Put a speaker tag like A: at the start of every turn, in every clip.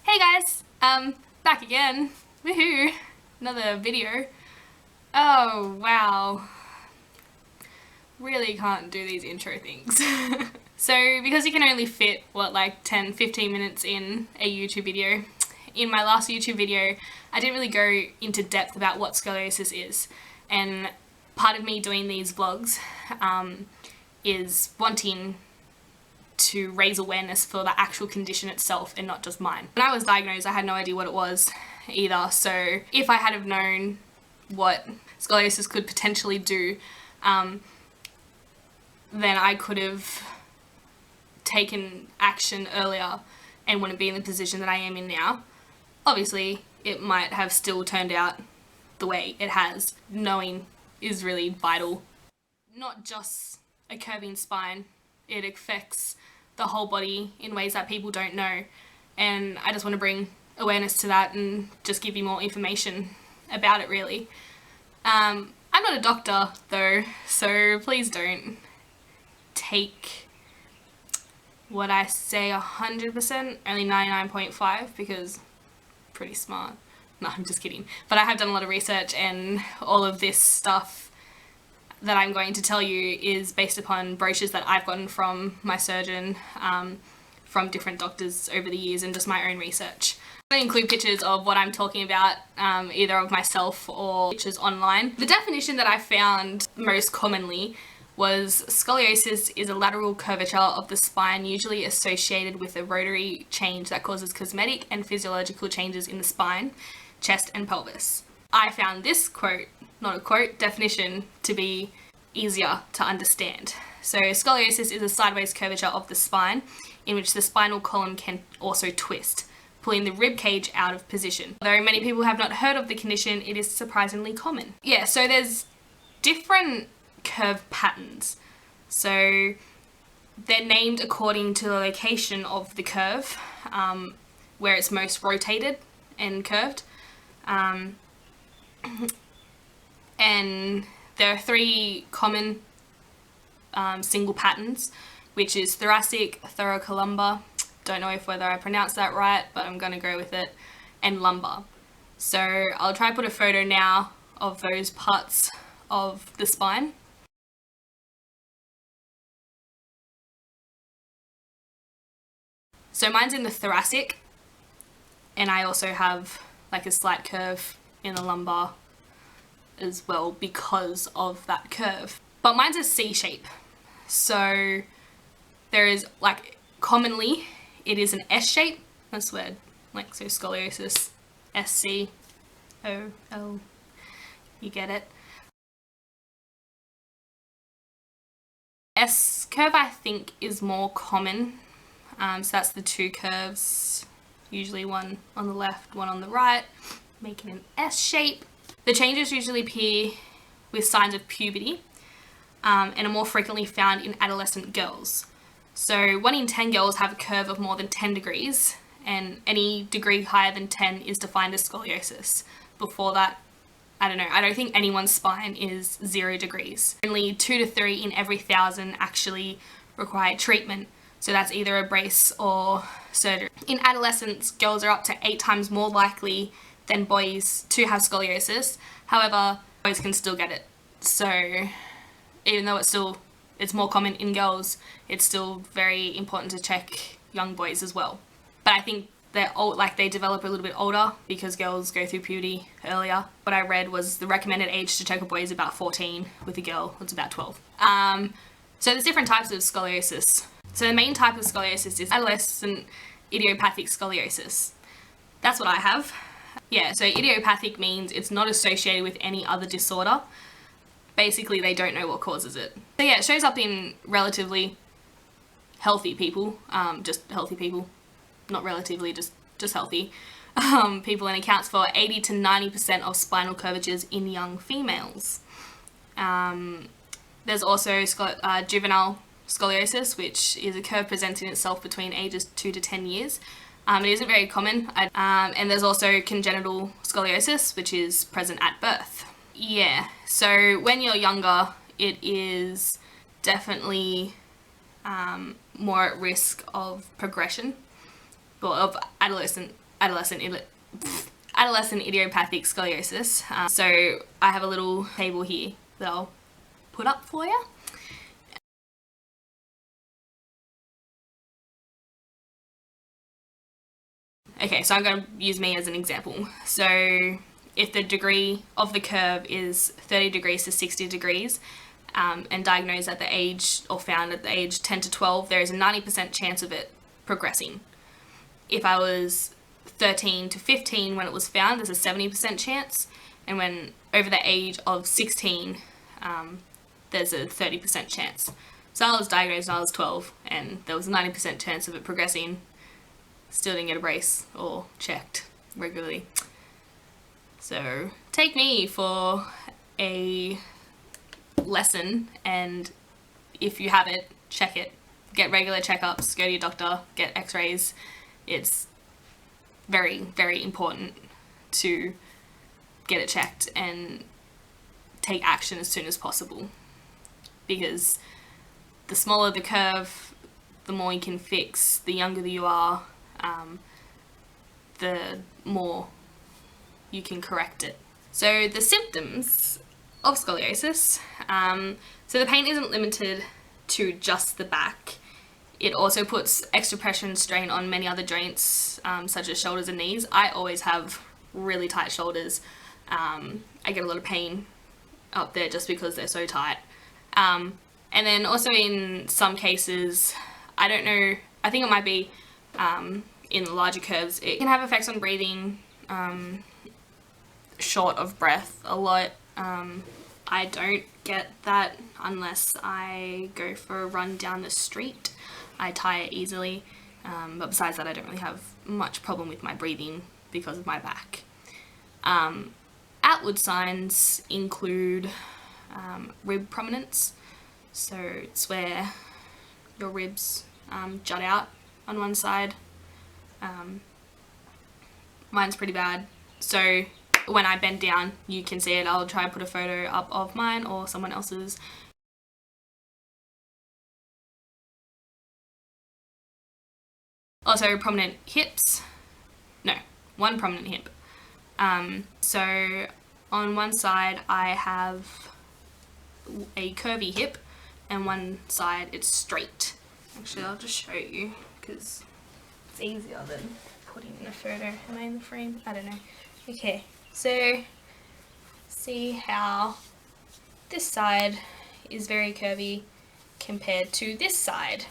A: Hey guys, back again. Woohoo! Another video. Oh wow. Really can't do these intro things. So because you can only fit, like 10-15 minutes in a YouTube video, in my last YouTube video I didn't really go into depth about what scoliosis is, and part of me doing these vlogs is wanting to raise awareness for the actual condition itself and not just mine. When I was diagnosed, I had no idea what it was either, so if I had have known what scoliosis could potentially do, then I could have taken action earlier and wouldn't be in the position that I am in now. Obviously, it might have still turned out the way it has. Knowing is really vital. Not just a curving spine, it affects the whole body in ways that people don't know, and I just want to bring awareness to that and just give you more information about it really. I'm not a doctor though, so please don't take what I say 100%, only 99.5, because pretty smart. No, I'm just kidding. But I have done a lot of research, and all of this stuff that I'm going to tell you is based upon brochures that I've gotten from my surgeon, from different doctors over the years, and just my own research. I'm going to include pictures of what I'm talking about, either of myself or pictures online. The definition that I found most commonly was scoliosis is a lateral curvature of the spine, usually associated with a rotary change that causes cosmetic and physiological changes in the spine, chest and pelvis. I found this quote, not a quote, definition to be easier to understand. So scoliosis is a sideways curvature of the spine in which the spinal column can also twist, pulling the rib cage out of position. Although many people have not heard of the condition, it is surprisingly common. Yeah, so there's different curve patterns. So they're named according to the location of the curve, where it's most rotated and curved. And there are three common single patterns, which is thoracic, thoracolumbar, don't know whether I pronounced that right, but I'm gonna go with it, and lumbar. So I'll try to put a photo now of those parts of the spine. So mine's in the thoracic, and I also have like a slight curve in the lumbar as well because of that curve. But mine's a C shape. So there is, like, commonly it is an S shape. That's weird. Like, so scoliosis, SCOL, you get it. S curve I think is more common. So that's the two curves, usually one on the left, one on the right, making an S shape. The changes usually appear with signs of puberty, and are more frequently found in adolescent girls. So 1 in 10 girls have a curve of more than 10 degrees, and any degree higher than 10 is defined as scoliosis. Before that, I don't know, I don't think anyone's spine is 0 degrees. Only 2 to 3 in every 1,000 actually require treatment. So that's either a brace or surgery. In adolescents, girls are up to 8 times more likely than boys to have scoliosis. However, boys can still get it. So even though it's more common in girls, it's still very important to check young boys as well. But I think they're old, like they develop a little bit older because girls go through puberty earlier. What I read was the recommended age to check a boy is about 14, with a girl it's about 12. So there's different types of scoliosis. So the main type of scoliosis is adolescent idiopathic scoliosis. That's what I have. Yeah, so idiopathic means it's not associated with any other disorder. Basically, they don't know what causes it. So yeah, it shows up in relatively healthy people, just healthy people, not relatively, just healthy people, and accounts for 80 to 90% of spinal curvatures in young females. There's also juvenile scoliosis, which is a curve presenting itself between ages 2 to 10 years. It isn't very common. And there's also congenital scoliosis, which is present at birth. Yeah, so when you're younger, it is definitely more at risk of progression of adolescent idiopathic scoliosis. So I have a little table here that I'll put up for you. Okay, so I'm going to use me as an example. So if the degree of the curve is 30 degrees to 60 degrees, and diagnosed at the age, or found at the age 10 to 12, there is a 90% chance of it progressing. If I was 13 to 15 when it was found, there's a 70% chance, and when over the age of 16, there's a 30% chance. So I was diagnosed when I was 12, and there was a 90% chance of it progressing. Still didn't get a brace or checked regularly. So take me for a lesson, and if you have it, check it. Get regular checkups, go to your doctor, get x-rays. It's very, very important to get it checked and take action as soon as possible, because the smaller the curve, the more you can fix. The younger that you are, the more you can correct it. So the symptoms of scoliosis, so the pain isn't limited to just the back. It also puts extra pressure and strain on many other joints, such as shoulders and knees. I always have really tight shoulders. I get a lot of pain up there just because they're so tight. And then also in some cases, I don't know, I think it might be in the larger curves, it can have effects on breathing, short of breath a lot. I don't get that unless I go for a run down the street. I tire easily, but besides that I don't really have much problem with my breathing because of my back. Outward signs include rib prominence, so it's where your ribs jut out on one side. Mine's pretty bad, so when I bend down you can see it. I'll try and put a photo up of mine or someone else's. Also prominent hips, no, one prominent hip. So on one side I have a curvy hip and one side it's straight. Actually I'll just show you because it's easier than putting in a photo. Am I in the frame? I don't know. Okay, so see how this side is very curvy compared to this side.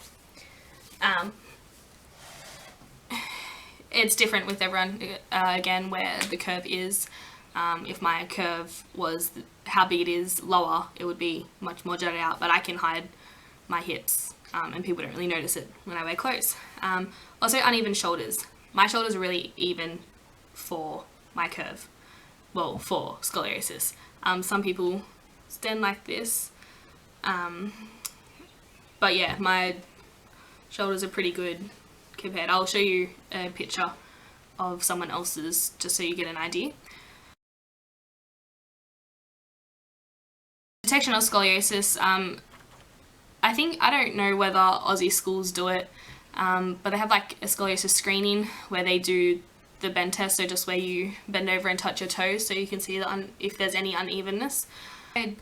A: It's different with everyone, again, where the curve is. If my curve was how big it is lower, it would be much more jutted out, but I can hide my hips, and people don't really notice it when I wear clothes. Also uneven shoulders. My shoulders are really even for my curve, well, for scoliosis. Some people stand like this, but yeah, my shoulders are pretty good compared. I'll show you a picture of someone else's just so you get an idea. Detection of scoliosis, I don't know whether Aussie schools do it, but they have like a scoliosis screening where they do the bend test, so just where you bend over and touch your toes so you can see if there's any unevenness. I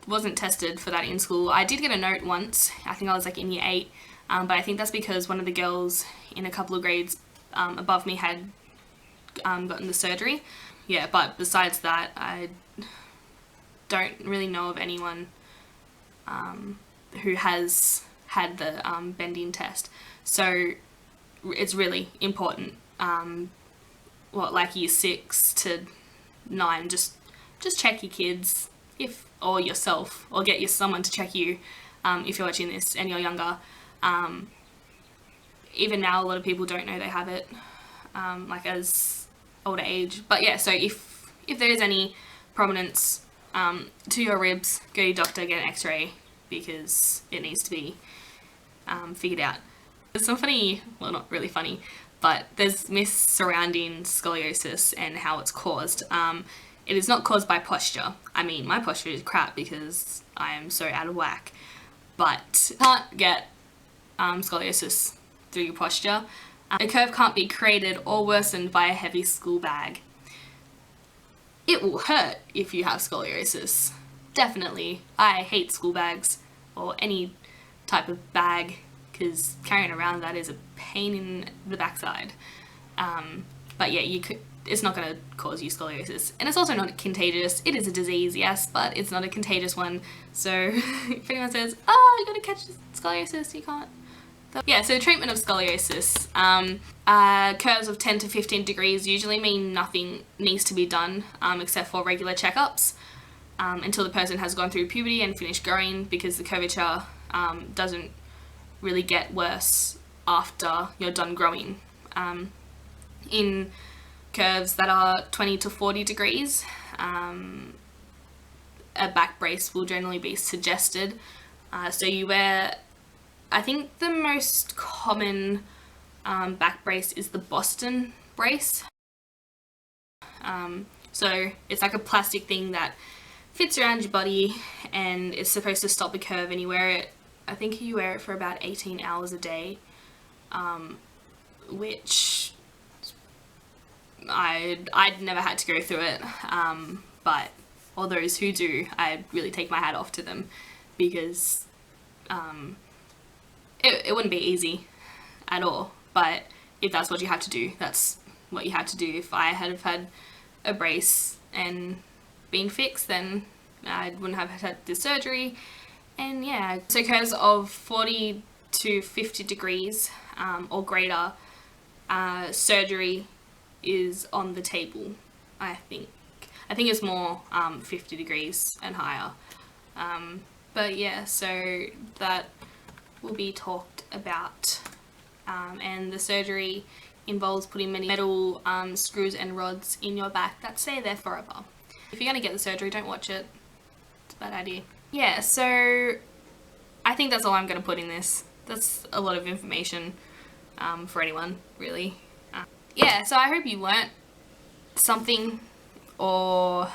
A: wasn't tested for that in school. I did get a note once, I think I was like in year 8, but I think that's because one of the girls in a couple of grades above me had gotten the surgery. Yeah, but besides that, I don't really know of anyone who has had the bending test. So it's really important, like year 6 to 9, just check your kids, or yourself, or get someone to check you if you're watching this and you're younger. Even now a lot of people don't know they have it, like as older age. But yeah, so if there is any prominence to your ribs, go to your doctor, get an x-ray, because it needs to be figured out. There's some funny, well not really funny, but there's myths surrounding scoliosis and how it's caused. It is not caused by posture. I mean, my posture is crap because I am so out of whack, but you can't get scoliosis through your posture. A curve can't be created or worsened by a heavy school bag. It will hurt if you have scoliosis. Definitely. I hate school bags or any type of bag because carrying around that is a pain in the backside. But yeah, it's not going to cause you scoliosis. And it's also not contagious. It is a disease, yes, but it's not a contagious one. So if anyone says, oh, you're going to catch scoliosis, you can't. Yeah, so the treatment of scoliosis. Curves of 10 to 15 degrees usually mean nothing needs to be done except for regular checkups until the person has gone through puberty and finished growing, because the curvature doesn't really get worse after you're done growing. In curves that are 20 to 40 degrees, a back brace will generally be suggested. So you wear, I think the most common back brace is the Boston brace. So it's like a plastic thing that fits around your body and it's supposed to stop the curve, and you wear it, I think you wear it for about 18 hours a day, which I'd never had to go through it, but all those who do, I really take my hat off to them, because it wouldn't be easy at all, but if that's what you have to do, that's what you have to do. If I had had a brace and been fixed, then I wouldn't have had this surgery. And yeah, so curves of 40 to 50 degrees or greater, surgery is on the table. I think it's more 50 degrees and higher, but yeah, so that will be talked about, and the surgery involves putting many metal screws and rods in your back that stay there forever. If you're going to get the surgery, don't watch it. It's a bad idea. Yeah, so I think that's all I'm going to put in this. That's a lot of information for anyone, really. Yeah, so I hope you learnt something, or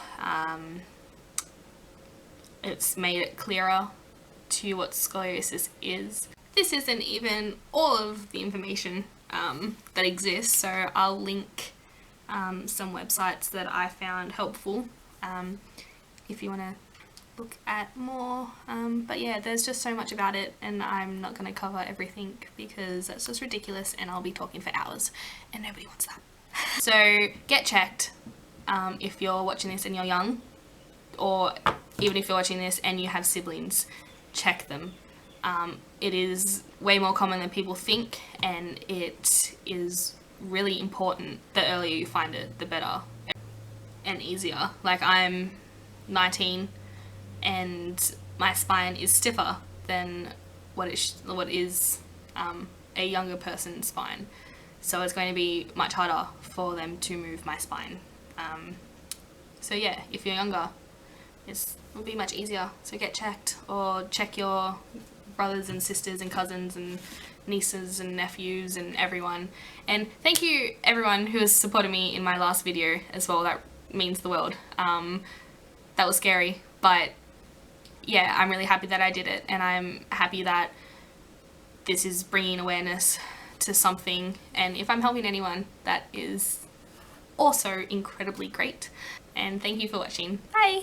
A: it's made it clearer to you what scoliosis is. This isn't even all of the information that exists, so I'll link some websites that I found helpful if you want to look at more, but yeah, there's just so much about it, and I'm not going to cover everything because that's just ridiculous and I'll be talking for hours and nobody wants that. So get checked if you're watching this and you're young, or even if you're watching this and you have siblings, check them. It is way more common than people think, and it is really important. The earlier you find it, the better and easier. Like, I'm 19 and my spine is stiffer than what is a younger person's spine, so it's going to be much harder for them to move my spine. So yeah, if you're younger, it'll be much easier, so get checked, or check your brothers and sisters and cousins and nieces and nephews and everyone. And thank you everyone who has supported me in my last video as well. That means the world. That was scary, but yeah, I'm really happy that I did it, and I'm happy that this is bringing awareness to something, and if I'm helping anyone, that is also incredibly great. And thank you for watching. Bye!